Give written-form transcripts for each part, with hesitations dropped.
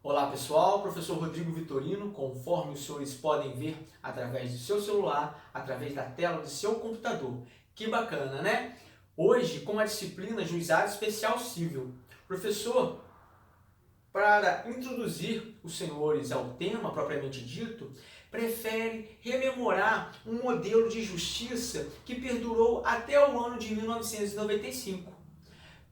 Olá pessoal, professor Rodrigo Vitorino, conforme os senhores podem ver através do seu celular, através da tela do seu computador. Que bacana, né? Hoje, com a disciplina Juizado Especial Civil. Professor, para introduzir os senhores ao tema propriamente dito, prefere rememorar um modelo de justiça que perdurou até o ano de 1995.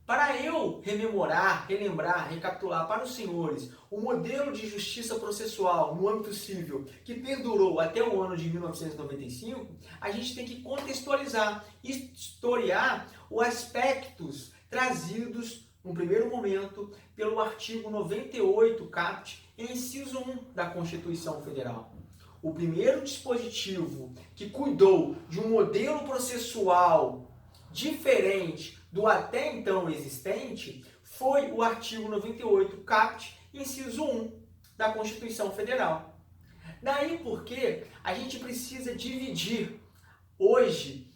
Para eu rememorar, relembrar, recapitular para os senhores o modelo de justiça processual no âmbito civil que perdurou até o ano de 1995, a gente tem que contextualizar, historiar os aspectos trazidos, no primeiro momento, pelo artigo 98 caput, inciso 1 da Constituição Federal. O primeiro dispositivo que cuidou de um modelo processual diferente do até então existente foi o artigo 98 caput, inciso 1 da Constituição Federal. Daí porque a gente precisa dividir hoje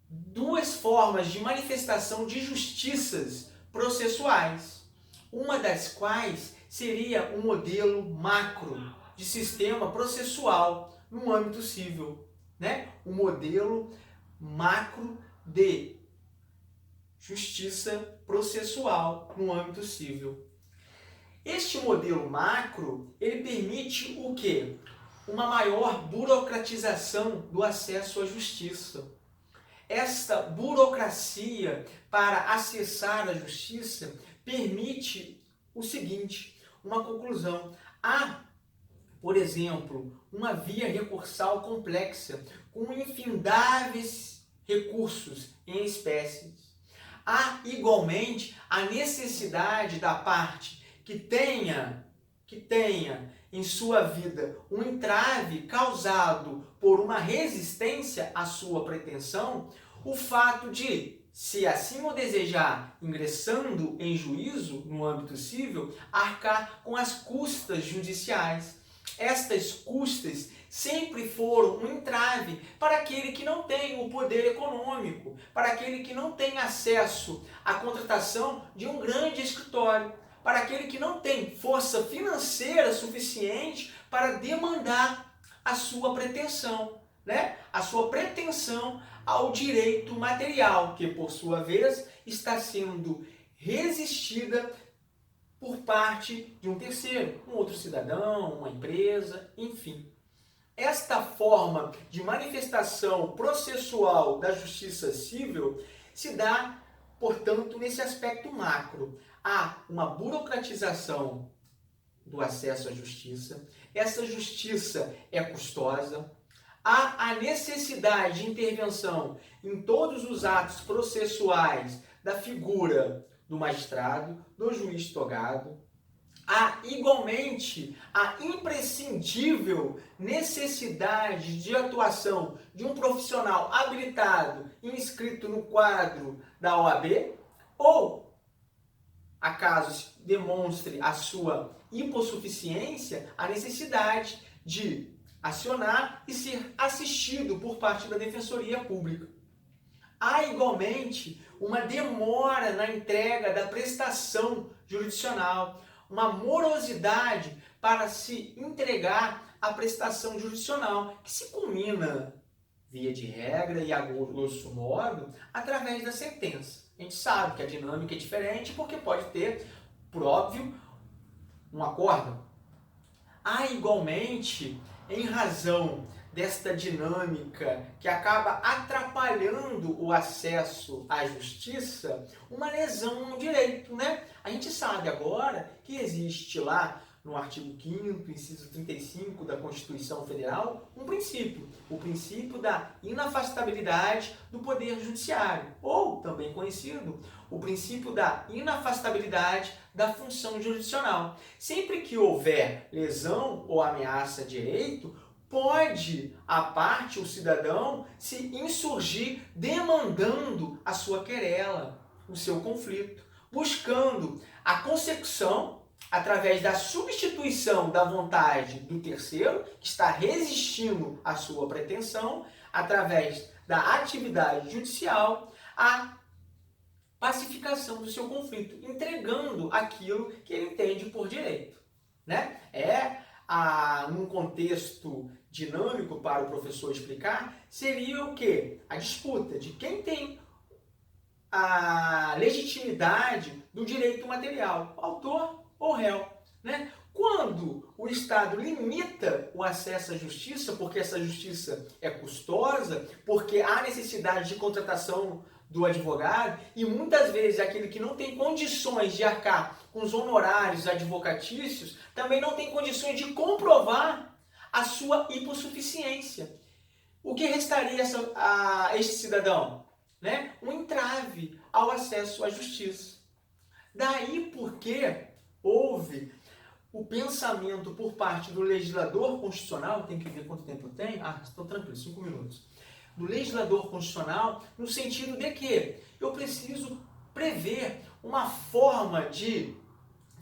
duas formas de manifestação de justiças processuais, uma das quais seria um modelo macro de sistema processual no âmbito civil, né? O modelo macro de justiça processual no âmbito civil. Este modelo macro, ele permite o quê? Uma maior burocratização do acesso à justiça. Esta burocracia para acessar a justiça permite o seguinte, uma conclusão. Há, por exemplo, uma via recursal complexa com infindáveis recursos em espécies. Há, igualmente, a necessidade da parte que tenha em sua vida um entrave causado por uma resistência à sua pretensão, o fato de, se assim o desejar, ingressando em juízo no âmbito civil, arcar com as custas judiciais. Estas custas sempre foram um entrave para aquele que não tem o poder econômico, para aquele que não tem acesso à contratação de um grande escritório, para aquele que não tem força financeira suficiente para demandar a sua pretensão, né? A sua pretensão ao direito material, que por sua vez está sendo resistida por parte de um terceiro, um outro cidadão, uma empresa, enfim. Esta forma de manifestação processual da justiça civil se dá, portanto, nesse aspecto macro. Há uma burocratização do acesso à justiça, essa justiça é custosa, há a necessidade de intervenção em todos os atos processuais da figura do magistrado, do juiz togado. Há, igualmente, a imprescindível necessidade de atuação de um profissional habilitado e inscrito no quadro da OAB, ou, acaso demonstre a sua hipossuficiência, a necessidade de acionar e ser assistido por parte da Defensoria Pública. Há, igualmente, uma demora na entrega da prestação jurisdicional, uma morosidade para se entregar a prestação jurisdicional, que se culmina, via de regra e a grosso modo, através da sentença. A gente sabe que a dinâmica é diferente porque pode ter, por óbvio, um acórdão. Há, igualmente, em razão desta dinâmica que acaba atrapalhando o acesso à justiça, uma lesão no direito, né? A gente sabe agora que existe lá no artigo 5º, inciso 35 da Constituição Federal, um princípio, o princípio da inafastabilidade do Poder Judiciário, ou, também conhecido, o princípio da inafastabilidade da função jurisdicional. Sempre que houver lesão ou ameaça a direito, pode a parte, o cidadão, se insurgir demandando a sua querela, o seu conflito, buscando a consecução através da substituição da vontade do terceiro, que está resistindo à sua pretensão, através da atividade judicial, a pacificação do seu conflito, entregando aquilo que ele entende por direito. né? Num contexto dinâmico para o professor explicar, seria o quê? A disputa de quem tem a legitimidade do direito material, autor ou réu, né? Quando o Estado limita o acesso à justiça, porque essa justiça é custosa, porque há necessidade de contratação do advogado, e muitas vezes aquele que não tem condições de arcar com os honorários advocatícios, também não tem condições de comprovar a sua hipossuficiência. O que restaria a este cidadão? Né? Um entrave ao acesso à justiça. Daí porque houve o pensamento por parte do legislador constitucional, tem que ver quanto tempo eu tenho? Estou tranquilo, 5 minutos. Do legislador constitucional, no sentido de que eu preciso prever uma forma de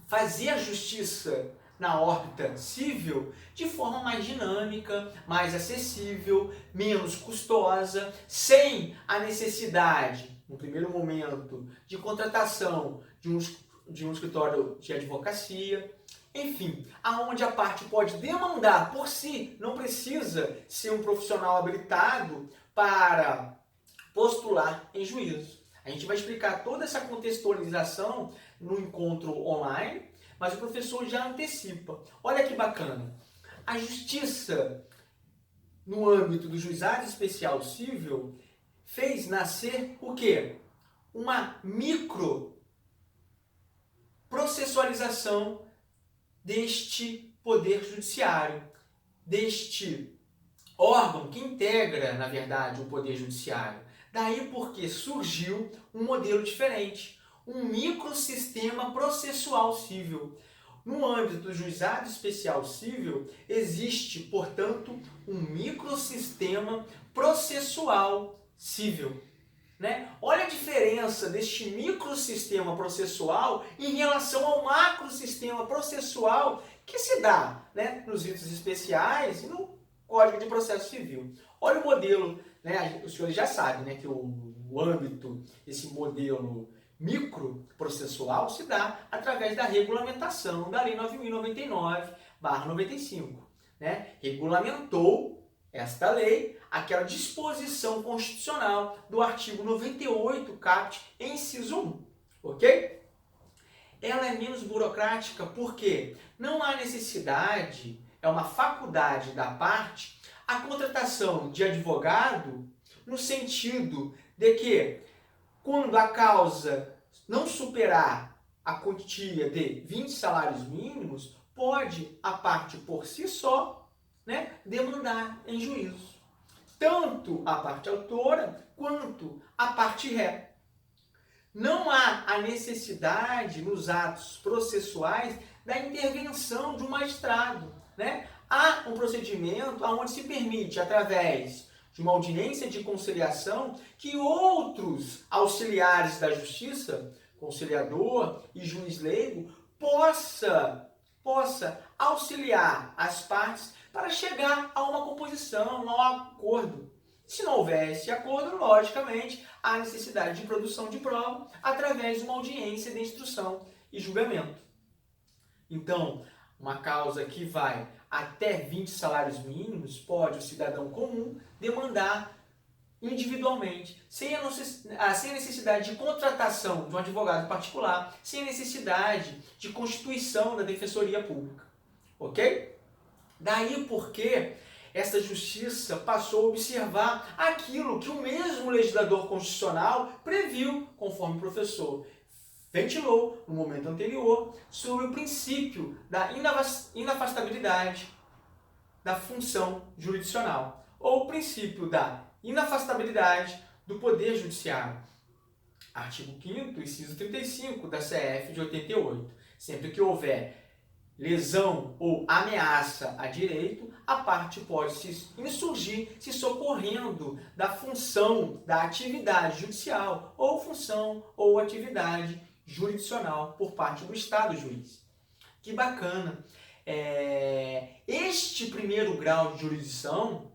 fazer a justiça na órbita civil de forma mais dinâmica, mais acessível, menos custosa, sem a necessidade, no primeiro momento, de contratação de um escritório de advocacia, enfim, aonde a parte pode demandar por si, não precisa ser um profissional habilitado para postular em juízo. A gente vai explicar toda essa contextualização no encontro online, mas o professor já antecipa. Olha que bacana. A justiça, no âmbito do juizado especial civil, fez nascer o quê? Uma micro processualização deste poder judiciário, deste órgão que integra, na verdade, o poder judiciário. Daí porque surgiu um modelo diferente, um microsistema processual civil. No âmbito do juizado especial civil, existe, portanto, um microsistema processual civil. Né? Olha a diferença deste microsistema processual em relação ao macrosistema processual que se dá, né, nos ritos especiais e no Código de Processo Civil. Olha o modelo, né, os senhores já sabem, né, que o âmbito, esse modelo microprocessual se dá através da regulamentação da Lei 9.099/95. Né? Regulamentou esta lei aquela disposição constitucional do artigo 98, caput, inciso 1. Ok? Ela é menos burocrática porque não há necessidade, é uma faculdade da parte, a contratação de advogado no sentido de que, quando a causa não superar a quantia de 20 salários mínimos, pode a parte por si só, né, demandar em juízo. Tanto a parte autora quanto a parte ré. Não há a necessidade nos atos processuais da intervenção de um magistrado. Né? Há um procedimento onde se permite, através de uma audiência de conciliação, que outros auxiliares da justiça, conciliador e juiz leigo, possa auxiliar as partes para chegar a uma composição, a um acordo. Se não houvesse acordo, logicamente, há necessidade de produção de prova através de uma audiência de instrução e julgamento. Então, uma causa que vai até 20 salários mínimos, pode o cidadão comum demandar individualmente, sem a necessidade de contratação de um advogado particular, sem a necessidade de constituição da defensoria pública. Ok? Daí porque essa justiça passou a observar aquilo que o mesmo legislador constitucional previu, conforme o professor ventilou no momento anterior, sobre o princípio da inafastabilidade da função jurisdicional, ou o princípio da inafastabilidade do poder judiciário. Artigo 5º, inciso 35 da CF de 88. Sempre que houver lesão ou ameaça a direito, a parte pode se insurgir se socorrendo da função da atividade judicial ou função ou atividade jurisdicional por parte do Estado juiz. Que bacana! Este primeiro grau de jurisdição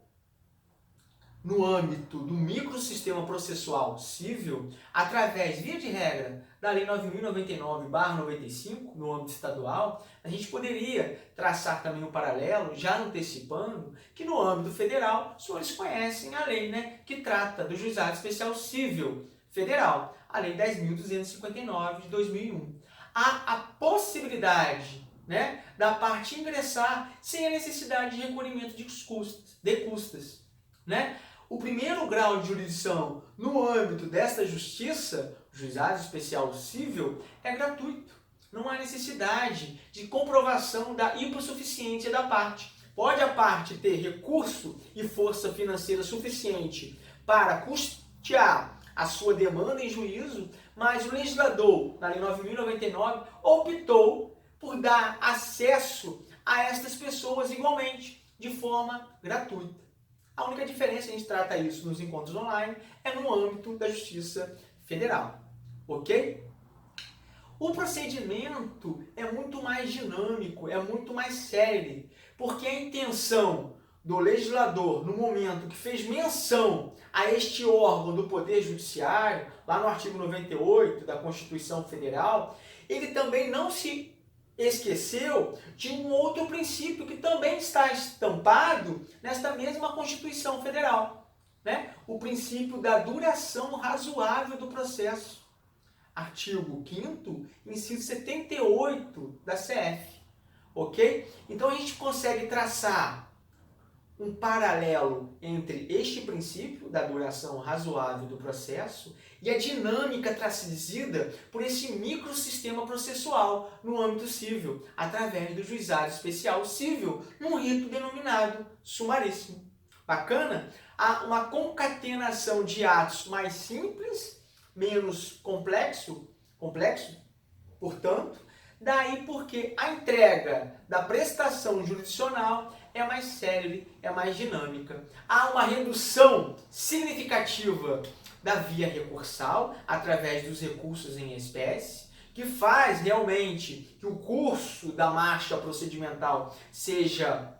no âmbito do microsistema processual civil, através, via de regra, da Lei 9.099/95, no âmbito estadual, a gente poderia traçar também um paralelo, já antecipando, que no âmbito federal, os senhores conhecem a lei, né, que trata do Juizado Especial Civil Federal, a Lei 10.259 de 2001. Há a possibilidade, né, da parte ingressar sem a necessidade de recolhimento de custas, né? O primeiro grau de jurisdição no âmbito desta justiça, Juizado Especial Civil, é gratuito. Não há necessidade de comprovação da hipossuficiência da parte. Pode a parte ter recurso e força financeira suficiente para custear a sua demanda em juízo, mas o legislador, na Lei 9.099, optou por dar acesso a estas pessoas igualmente, de forma gratuita. A única diferença, a gente trata isso nos encontros online, é no âmbito da Justiça Federal, ok? O procedimento é muito mais dinâmico, é muito mais célere, porque a intenção do legislador, no momento que fez menção a este órgão do Poder Judiciário, lá no artigo 98 da Constituição Federal, ele também não se esqueceu de um outro princípio que também está estampado nesta mesma Constituição Federal, né? O princípio da duração razoável do processo. Artigo 5º, inciso 78 da CF, ok? Então a gente consegue traçar um paralelo entre este princípio da duração razoável do processo e a dinâmica trazida por esse microsistema processual no âmbito civil, através do Juizado Especial Civil, num rito denominado sumaríssimo. Bacana? Há uma concatenação de atos mais simples, menos complexo, portanto, daí porque a entrega da prestação jurisdicional é mais célere, é mais dinâmica. Há uma redução significativa da via recursal, através dos recursos em espécie, que faz realmente que o curso da marcha procedimental seja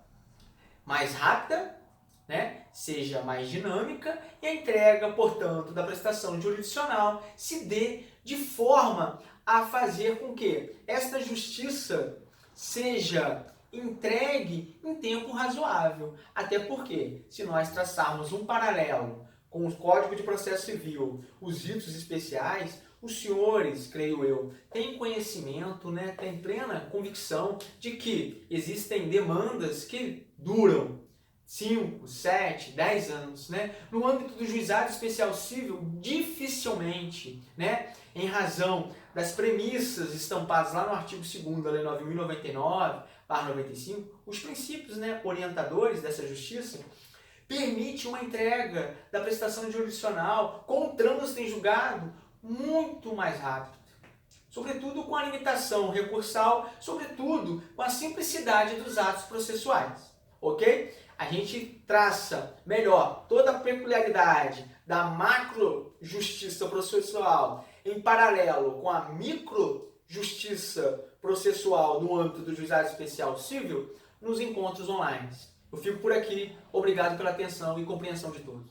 mais rápida, né? Seja mais dinâmica, e a entrega, portanto, da prestação jurisdicional se dê de forma a fazer com que esta justiça seja entregue em tempo razoável. Até porque, se nós traçarmos um paralelo com o Código de Processo Civil, os ritos especiais, os senhores, creio eu, têm conhecimento, né, têm plena convicção de que existem demandas que duram 5, 7, 10 anos, né? No âmbito do Juizado Especial Civil, dificilmente, né, em razão das premissas estampadas lá no artigo 2º da Lei 9.099/95, os princípios, né, orientadores dessa justiça, permite uma entrega da prestação jurisdicional com o trânsito em julgado muito mais rápido. Sobretudo com a limitação recursal, sobretudo com a simplicidade dos atos processuais, ok? A gente traça melhor toda a peculiaridade da macro-justiça processual em paralelo com a micro-justiça processual no âmbito do Juizado Especial Civil nos encontros online. Eu fico por aqui. Obrigado pela atenção e compreensão de todos.